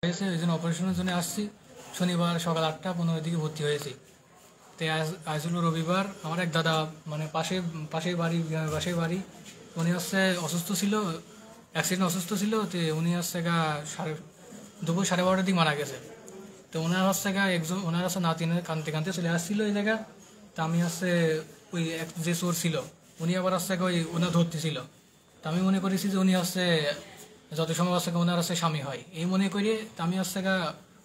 হয়েছে ওই জন্য অপারেশনের জন্য আসছি। শনিবার সকাল 8:15 দিকে ভর্তি হয়েছি। তো আজ হলো রবিবার। আমার এক দাদা মানে পাশেই বাড়ি উনি হচ্ছে অসুস্থ ছিল, অ্যাক্সিডেন্ট অসুস্থ ছিল। তো উনি হচ্ছে দুপুর 12:30 দিকে মারা গেছে। তো ওনার হচ্ছে ওনার হচ্ছে নাতিনের কানতে কানতে চলে আসছিল এই জায়গা। তা আমি হচ্ছে ওই যে চোর ছিল উনি আবার হচ্ছে ওই ওনার ধরতেছিল। তা আমি মনে করেছি যে উনি হচ্ছে যত সময় হচ্ছে ওনার হচ্ছে স্বামী হয় এই মনে করি। আমি হচ্ছে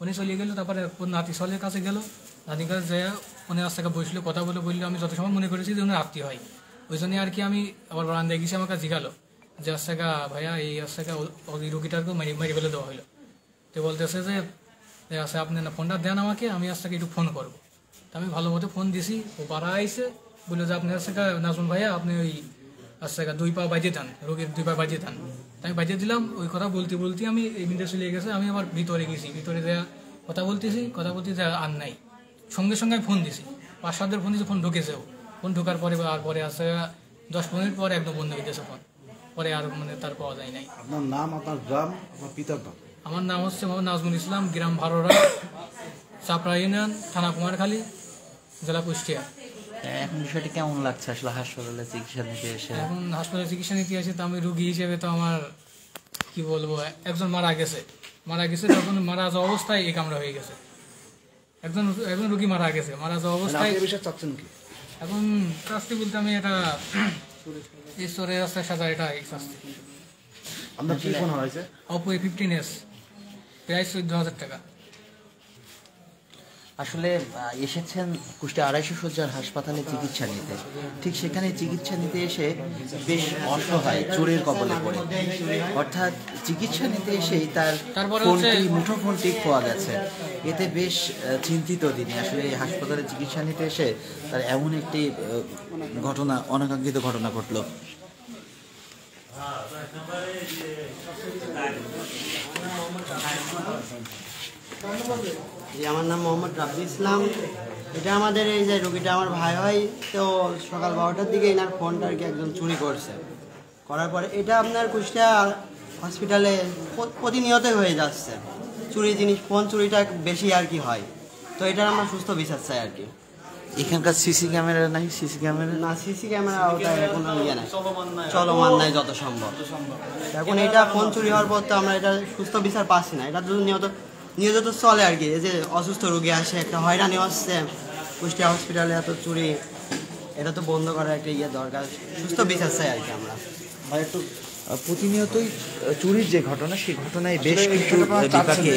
উনি চলে গেল। তারপরে ওর নাতি সলের কাছে গেল, নাতির কাছে যায় উনি হচ্ছে বসলো, কথা বললো। আমি যত সময় মনে করেছি যে উনি আত্মীয় হয়। ওই জন্যই আর কি আমি আবার বারান্দায় গেছি। আমাকে জিগালো যে হচ্ছে ভাইয়া এই হচ্ছে ওই রুগীটাকে মেরে ফেলে দেওয়া হলো। তো বলতেছে যে আচ্ছা আপনি না ফোনটা দেন আমাকে, আমি হচ্ছে একটু ফোন করবো। তা আমি ভালো মতো ফোন দিছি। ও পাড়া আইসে বললো যে আপনি হচ্ছে নাজমুল ভাইয়া আপনি ওই আচ্ছা 2 পা বাজিয়ে দেন, রোগীর 2 পা বাজিয়ে দেন। আমি বাজিয়ে দিলাম। ওই কথা বলতে আমি এই মিনিটে চলে গেছে। আমি আবার ভিতরে গেছি, ভিতরে দেওয়া কথা বলতে আর নাই। সঙ্গে সঙ্গে আমি ফোন দিছি, 5-7 ফোন দিয়েছি। ফোন ঢুকেছেও। ফোন ঢোকার পরে আর পরে আসছে 10-15 মিনিট পরে একদম বন্ধ হয়ে গেছে ফোন। পরে আর মানে তার পাওয়া যায় নাই। আপনার নাম, আপনার গ্রাম, আপনার পিতার নাম? আমার নাম হচ্ছে মোহাম্মদ নাজমুল ইসলাম, গ্রাম ভারোরা, চাপড়া ইউনিয়ন, থানা কুমারখালী, জেলা কুষ্টিয়া। এখন বিষয়টি কেমন লাগছে আসলে হাসপাতালে চিকিৎসা নিতে এসে? এখন হাসপাতালে চিকিৎসা নিতে আসে তো আমি রুগী হিসেবে তো আমার কি বলবো, একজন মারা গেছে। তখন মারা যাওয়া অবস্থায় এই কামড়া হয়ে গেছে। একজন রুগী মারা গেছে, মারা যাওয়া অবস্থায়। এখন শাস্তি বলতে আমি এটা ঈশ্বরের রাস্তায় সাজা, এটা শাস্তি। আপনার কি ফোন হয়েছে? Oppo A15s, প্রাইস 14,000 টাকা। আসলে এসেছেন কুষ্টিয়া 250 শয্যার হাসপাতালে চিকিৎসা নিতে। ঠিক সেখানে চিকিৎসা নিতে এসে বেশ অসহায়, চোরের কবলে পড়ে। অর্থাৎ চিকিৎসা নিতে এসেই তার মুঠোফোনটি খোয়া গেছে। এতে বেশ চিন্তিত তিনি। আসলে এই হাসপাতালে চিকিৎসা নিতে এসে তার এমন একটি অনাকাঙ্ক্ষিত ঘটনা ঘটল। আমার নাম মোহাম্মদ রাব্বি ইসলাম। এটা আমাদের এই যে রোগীটা আমার ভাই হয়। তো সকাল 12টার দিকে এনার ফোনটা আর কি একজন চুরি করার পরে এটা আপনার কুষ্টিয়া হসপিটালে প্রতিনিয়তই হয়ে যাচ্ছে চুরি জিনিস। ফোন চুরিটা বেশি আর কি হয়। তো এটার আমরা সুস্থ বিচার চাই আর কি। এখানকার সিসি ক্যামেরা নাই? সিসি ক্যামেরা না, সিসি ক্যামেরা ওটা কোনো ইয়ে নাই, চলমান নাই যত সম্ভব। এখন এটা ফোন চুরি হওয়ার পর তো আমরা এটা সুস্থ বিচার পাচ্ছি না। এটা যদি নিয়মিত চলে আর কি। এই যে অসুস্থ রোগী আসে, একটা হয়রানি হচ্ছে কুষ্টিয়া হসপিটালে, এত চুরি, এটা তো বন্ধ করার একটা ইয়ে দরকার। সুস্থ বিচার চাই আর কি আমরা। একটু প্রতিনিয়তই চুরির যে ঘটনা, সেই ঘটনায় বেশ কিছু বিপাকে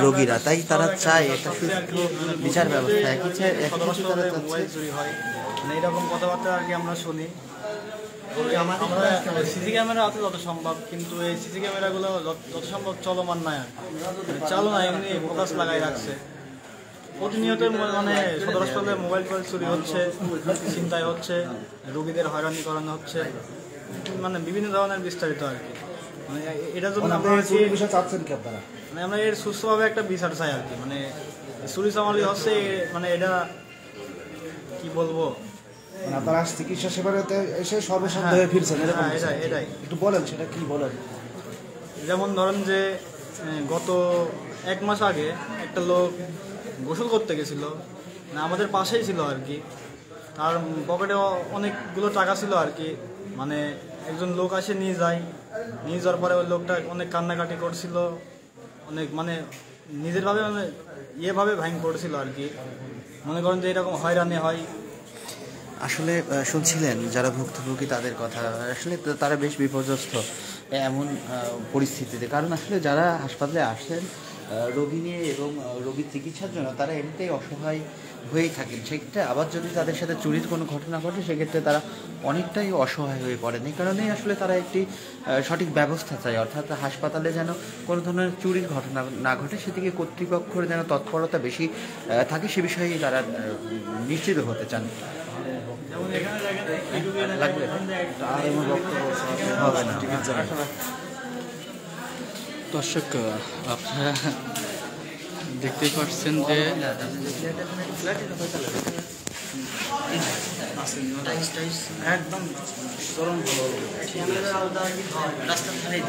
রোগীরা, তাই তারা চায় একটা সুস্থ বিচার ব্যবস্থা। চুরি হয় এইরকম কথাবার্তা আর কি আমরা শুনি। সিসি ক্যামেরা আছে যত সম্ভব, কিন্তু এই সিসি ক্যামেরাগুলো যত সম্ভব চলমান নাই আর চালু নাই, এমনি ফোকাস লাগাই রাখছে। প্রতিনিয়ত মানে সদর হাসপাতালে মোবাইল চুরি হচ্ছে, ছিনতাই হচ্ছে, রোগীদের হয়রানি করানো হচ্ছে, মানে বিভিন্ন ধরনের বিস্তারিত আর কি। মানে এটার জন্য মানে আমরা এর সুস্থভাবে একটা বিচার চাই আর কি। মানে চুরি চামালি হচ্ছে, মানে এটা কি বলবো, আপনারা চিকিৎসা সেবাতে এসে সর্বশান্ত হয়ে ফিরছেন, এটাই একটু বলেন, সেটা কি বলেন? যেমন ধরেন যে গত 1 মাস আগে একটা লোক গোসল করতে গেছিল, আমাদের পাশেই ছিল আর কি। তার পকেটে অনেকগুলো টাকা ছিল আর কি। মানে একজন লোক আসে নিয়ে যাওয়ার পরে ওই লোকটা অনেক কান্নাকাটি করছিল, অনেক মানে নিজের ভাবে মানে ইয়েভাবে ভাঙ করছিল আর কি। মনে করেন যে এরকম হয়রানি হয়। আসলে শুনছিলেন যারা ভুক্তভোগী তাদের কথা, আসলে তারা বেশ বিপর্যস্ত এমন পরিস্থিতিতে। কারণ আসলে যারা হাসপাতালে আসেন রোগী নিয়ে এবং রোগীর চিকিৎসার জন্য, তারা এমনিতেই অসহায় হয়েই থাকেন। সেক্ষেত্রে আবার যদি তাদের সাথে চুরির কোনো ঘটনা ঘটে, সেক্ষেত্রে তারা অনেকটাই অসহায় হয়ে পড়েন। এই কারণেই আসলে তারা একটি সঠিক ব্যবস্থা চায়, অর্থাৎ হাসপাতালে যেন কোনো ধরনের চুরির ঘটনা না ঘটে, সেদিকে কর্তৃপক্ষের যেন তৎপরতা বেশি থাকে, সে বিষয়ে তারা নিশ্চিত হতে চান। দর্শক, আপনারা দেখতেই পাচ্ছেন যে একদম চরম ভালো রাস্তার ধারেই